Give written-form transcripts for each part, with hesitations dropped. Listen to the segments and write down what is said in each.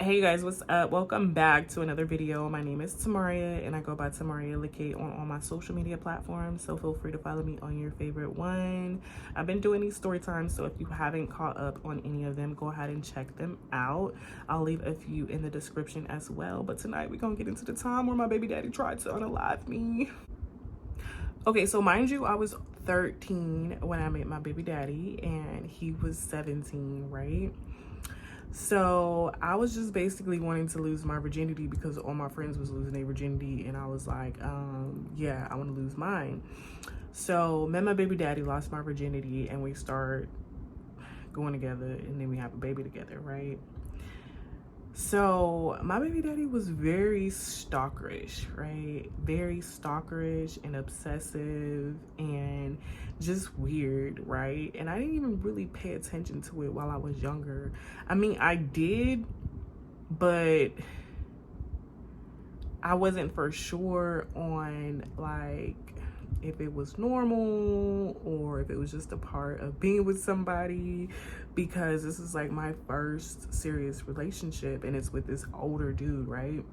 Hey guys, what's up? Welcome back to another video. My name is Tamaria and I go by Tamaria Loc'd on all my social media platforms, so feel free to follow me on your favorite one. I've been doing these story times, so if you haven't caught up on any of them, go ahead and check them out. I'll leave a few in the description as well, but tonight we're gonna get into the time where my baby daddy tried to unalive me. Okay, so mind you, I was 13 when I met my baby daddy and he was 17, right? So I was just basically wanting to lose my virginity because all my friends was losing their virginity, and I was like, yeah, I want to lose mine. So met my baby daddy, lost my virginity, and we start going together, and then we have a baby together, right? So my baby daddy was very stalkerish, right? Very stalkerish and obsessive and just weird, right? And I didn't even really pay attention to it while I was younger. I mean, I did, but I wasn't for sure on like if it was normal or if it was just a part of being with somebody, because this is like my first serious relationship and it's with this older dude, right?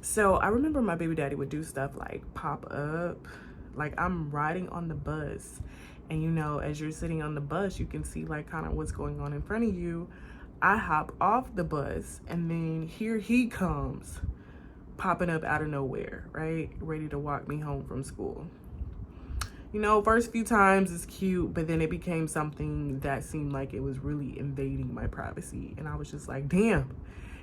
So I remember my baby daddy would do stuff like pop up, like I'm riding on the bus, and you know, as you're sitting on the bus, you can see like kind of what's going on in front of you. I hop off the bus and then here he comes popping up out of nowhere, right? Ready to walk me home from school. You know, first few times it's cute, but then it became something that seemed like it was really invading my privacy. And I was just like, damn,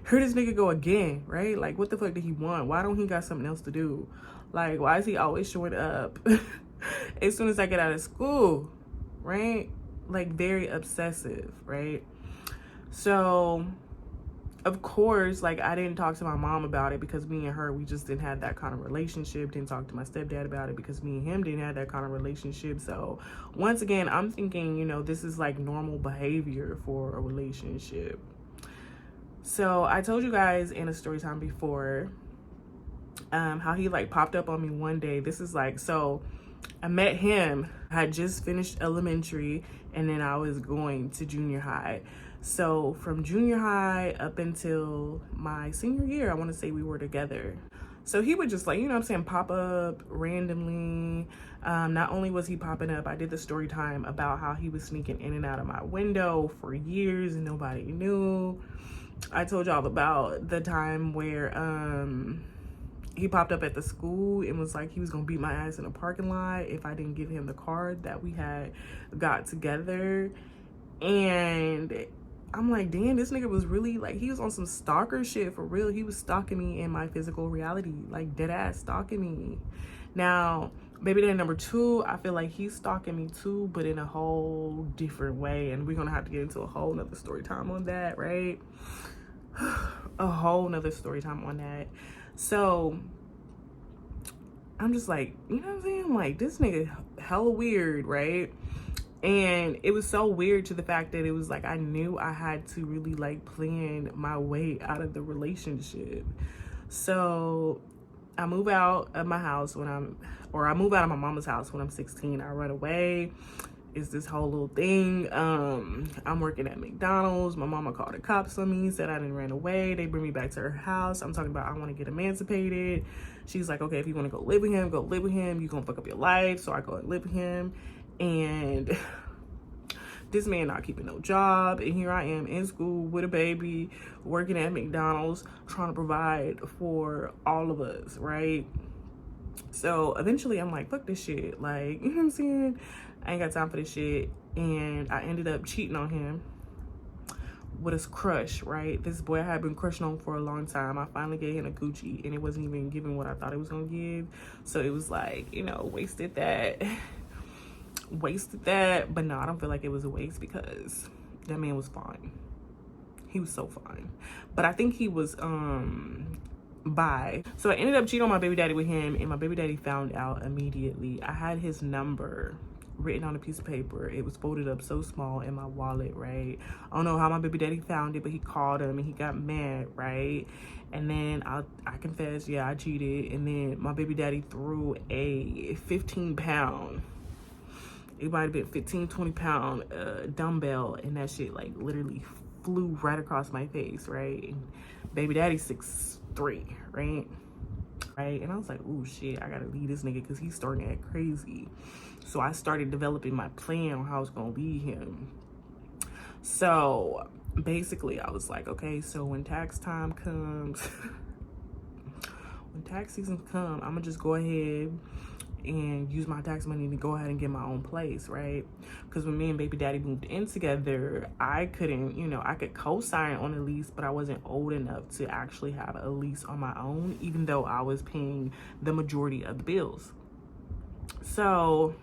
here this nigga go again, right? Like, what the fuck did he want? Why don't he got something else to do? Like, why is he always showing up as soon as I get out of school, right? Like, very obsessive, right? So of course, like I didn't talk to my mom about it because me and her, we just didn't have that kind of relationship. Didn't talk to my stepdad about it because me and him didn't have that kind of relationship. So once again, I'm thinking, you know, this is like normal behavior for a relationship. So I told you guys in a story time before how he like popped up on me one day. This is like, so I met him, I had just finished elementary, and then I was going to junior high. So from junior high up until my senior year, I want to say we were together. So he would just like, you know what I'm saying, pop up randomly. Not only was he popping up, I did the story time about how he was sneaking in and out of my window for years and nobody knew. I told y'all about the time where he popped up at the school and was like he was gonna beat my ass in a parking lot if I didn't give him the card that we had got together. And I'm like, damn, this nigga was really like, he was on some stalker shit for real. He was stalking me in my physical reality, like dead ass stalking me. Now, baby daddy number two, I feel like he's stalking me too, but in a whole different way. And we're gonna have to get into a whole nother story time on that, right? A whole nother story time on that. So I'm just like, you know what I'm saying? Like, this nigga hella weird, right? And it was so weird to the fact that it was like I knew I had to really like plan my way out of the relationship. So I move out of my house when I move out of my mama's house when I'm 16. I run away. It's this whole little thing. I'm working at McDonald's. My mama called the cops on me, said I didn't run away. They bring me back to her house. I'm talking about I want to get emancipated. She's like, okay, if you want to go live with him, go live with him. You're going to fuck up your life. So I go and live with him. And this man not keeping no job, and here I am in school with a baby, working at McDonald's, trying to provide for all of us, right? So eventually I'm like, fuck this shit, like, you know what I'm saying? I ain't got time for this shit. And I ended up cheating on him with his crush, right? This boy I had been crushing on for a long time. I finally gave him a Gucci, and it wasn't even giving what I thought it was gonna give. So it was like, you know, wasted that, but no, I don't feel like it was a waste because that man was fine. He was so fine. But I think he was bi. So I ended up cheating on my baby daddy with him, and my baby daddy found out immediately. I had his number written on a piece of paper. It was folded up so small in my wallet, right? I don't know how my baby daddy found it, but he called him and he got mad, right? And then I confessed, yeah, I cheated. And then my baby daddy threw a 15-pound, it might have been 15, 20-pound dumbbell, and that shit like literally flew right across my face, right? And baby daddy 6'3", right? Right? And I was like, oh shit, I gotta leave this nigga because he's starting to act crazy. So I started developing my plan on how I was gonna lead him. So basically I was like, okay, so when tax time comes, when tax season comes, I'm gonna just go ahead and use my tax money to go ahead and get my own place, right? Because when me and baby daddy moved in together, I couldn't, you know, I could co-sign on a lease, but I wasn't old enough to actually have a lease on my own, even though I was paying the majority of the bills. So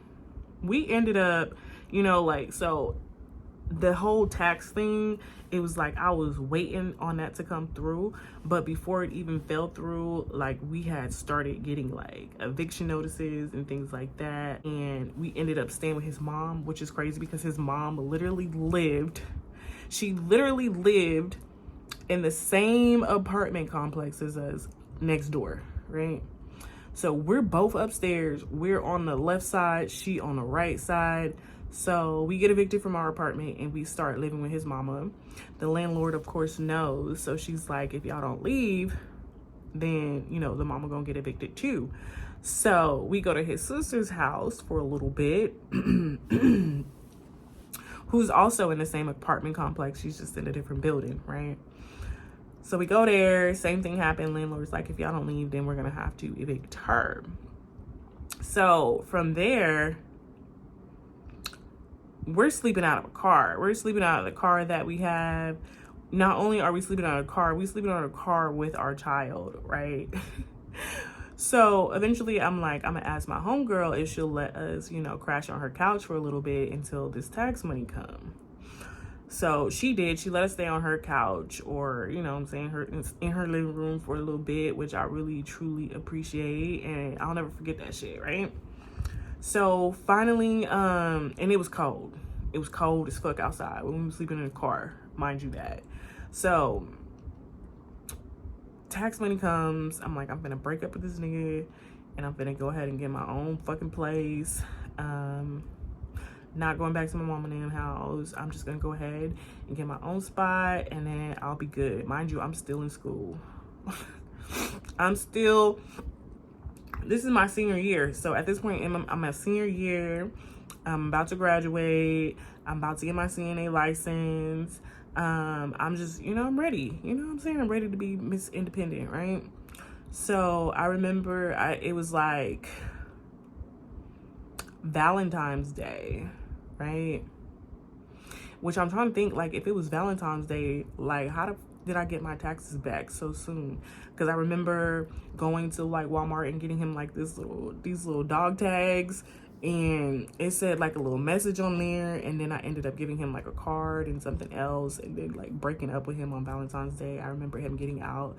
we ended up, you know, like, so the whole tax thing, it was like I was waiting on that to come through, but before it even fell through, like we had started getting like eviction notices and things like that, and we ended up staying with his mom, which is crazy because his mom literally lived in the same apartment complex as us, next door, right? So we're both upstairs, we're on the left side, she on the right side. So we get evicted from our apartment and we start living with his mama. The landlord, of course, knows. So she's like, if y'all don't leave, then, you know, the mama gonna get evicted too. So we go to his sister's house for a little bit, who's also in the same apartment complex. She's just in a different building, right? So we go there, same thing happened. Landlord's like, if y'all don't leave, then we're gonna have to evict her. So from there, we're sleeping out of a car. We're sleeping out of the car that we have. Not only are we sleeping out of a car, we're sleeping out of a car with our child, right? So eventually I'm like, I'm gonna ask my homegirl if she'll let us, you know, crash on her couch for a little bit until this tax money come. So she did. She let us stay on her couch, or, you know what I'm saying, in her living room for a little bit, which I really, truly appreciate. And I'll never forget that shit, right? So finally, and it was cold. It was cold as fuck outside when we were sleeping in the car, mind you that. So tax money comes. I'm like, I'm gonna break up with this nigga and I'm gonna go ahead and get my own fucking place. Not going back to my mom and them house. I'm just gonna go ahead and get my own spot and then I'll be good. Mind you, I'm still in school. This is my senior year. So at this point, I'm a senior year. I'm about to graduate. I'm about to get my CNA license. I'm just, you know, I'm ready. You know what I'm saying? I'm ready to be Miss Independent, right? So I remember it was like Valentine's Day, right? Which I'm trying to think, like, if it was Valentine's Day, like, how did I get my taxes back so soon? Because I remember going to like Walmart and getting him like these little dog tags, and it said like a little message on there, and then I ended up giving him like a card and something else, and then like breaking up with him on Valentine's Day. I remember him getting out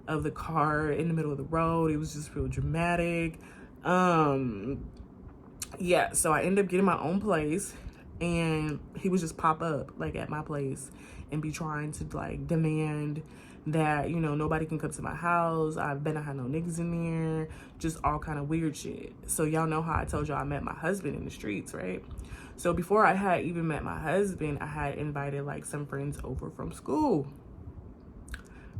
of the car in the middle of the road. It was just real dramatic. Yeah, so I ended up getting my own place, and he would just pop up like at my place and be trying to like demand that, you know, nobody can come to my house. I better have no niggas in there, just all kind of weird shit. So y'all know how I told y'all I met my husband in the streets, right? So before I had even met my husband, I had invited like some friends over from school,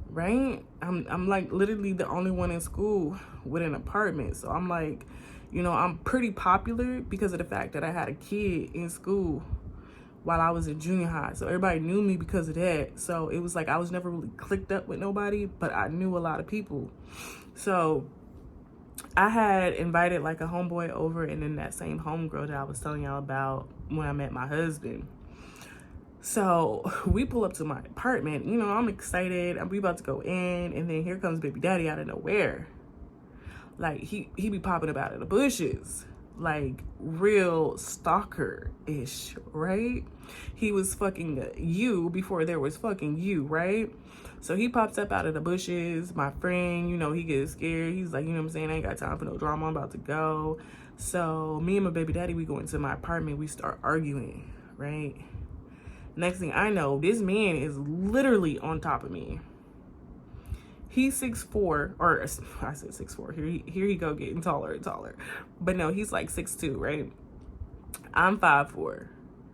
right? I'm like literally the only one in school with an apartment. So I'm like, you know, I'm pretty popular because of the fact that I had a kid in school while I was in junior high. So everybody knew me because of that. So it was like I was never really clicked up with nobody, but I knew a lot of people. So I had invited like a homeboy over, and then that same homegirl that I was telling y'all about when I met my husband. So we pull up to my apartment. You know, I'm excited. We about to go in, and then here comes baby daddy out of nowhere. Like he be popping up out of the bushes, like real stalker-ish, right? He was fucking you before there was fucking you, right? So he pops up out of the bushes. My friend, you know, he gets scared. He's like, you know what I'm saying? I ain't got time for no drama. I'm about to go. So me and my baby daddy, we go into my apartment. We start arguing, right? Next thing I know, this man is literally on top of me. He's 6'4", or I said 6'4". Here he go getting taller and taller. But no, he's like 6'2", right? I'm 5'4",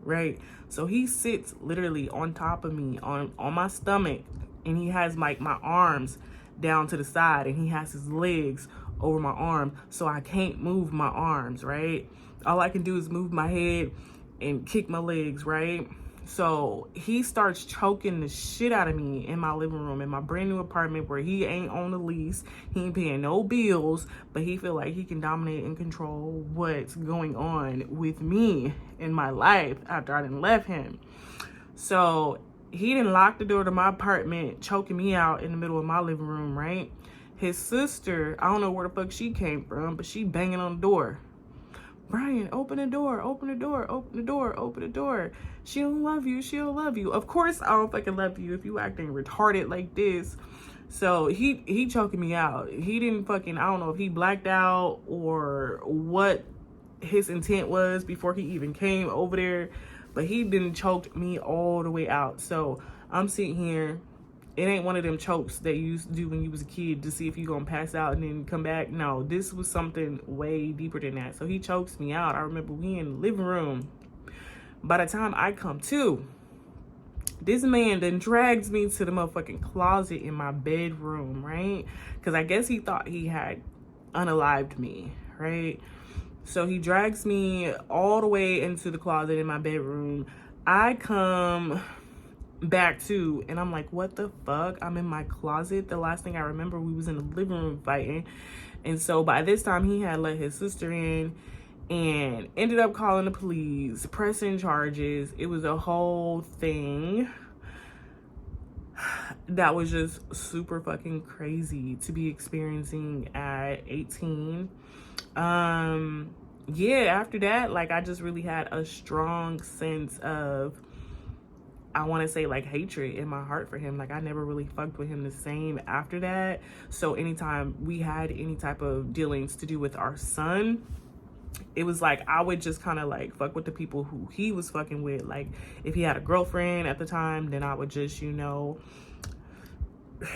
right? So he sits literally on top of me, on my stomach, and he has like my arms down to the side, and he has his legs over my arm, so I can't move my arms, right? All I can do is move my head and kick my legs, right? So he starts choking the shit out of me in my living room in my brand new apartment where he ain't on the lease, he ain't paying no bills, but he feel like he can dominate and control what's going on with me in my life after I done left him. So he didn't lock the door to my apartment, choking me out in the middle of my living room, right? His sister, I don't know where the fuck she came from, but she banging on the door. Brian, open the door, open the door, open the door, open the door. She don't love you, she don't love you. Of course I don't fucking love you if you acting retarded like this. So he choking me out. He didn't fucking, I don't know if he blacked out or what his intent was before he even came over there, but he didn't choked me all the way out. So I'm sitting here. It ain't one of them chokes that you used to do when you was a kid to see if you gonna pass out and then come back. No, this was something way deeper than that. So he chokes me out. I remember we in the living room. By the time I come to, this man then drags me to the motherfucking closet in my bedroom, right? Because I guess he thought he had unalived me, right? So he drags me all the way into the closet in my bedroom. I come back to, and I'm like, what the fuck? I'm in my closet. The last thing I remember, we was in the living room fighting. And so by this time he had let his sister in and ended up calling the police, pressing charges. It was a whole thing that was just super fucking crazy to be experiencing at 18. Yeah, after that, like, I just really had a strong sense of, I want to say, like, hatred in my heart for him. Like, I never really fucked with him the same after that. So anytime we had any type of dealings to do with our son, it was like I would just kind of like fuck with the people who he was fucking with. Like, if he had a girlfriend at the time, then I would just, you know,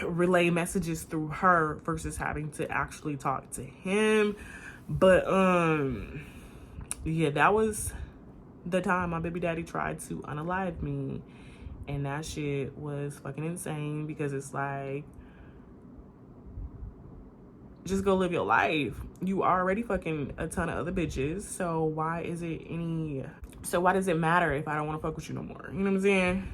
relay messages through her versus having to actually talk to him. But yeah, that was the time my baby daddy tried to unalive me. And that shit was fucking insane, because it's like, just go live your life. You already fucking a ton of other bitches. So why does it matter if I don't want to fuck with you no more? You know what I'm saying?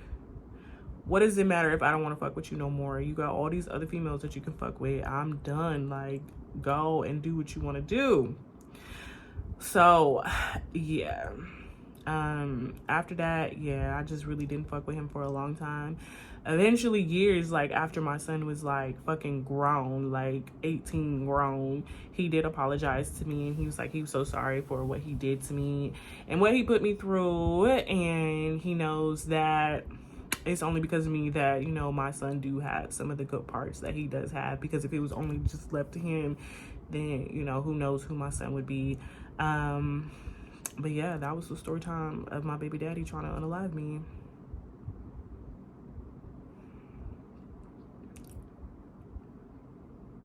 What does it matter if I don't want to fuck with you no more? You got all these other females that you can fuck with. I'm done. Like, go and do what you want to do. So yeah. After that, yeah, I just really didn't fuck with him for a long time. Eventually, years like after my son was like fucking grown, like 18 grown, he did apologize to me, and he was like, he was so sorry for what he did to me and what he put me through, and he knows that it's only because of me that, you know, my son do have some of the good parts that he does have, because if it was only just left to him, then, you know, who knows who my son would be. But yeah, that was the story time of my baby daddy trying to unalive me.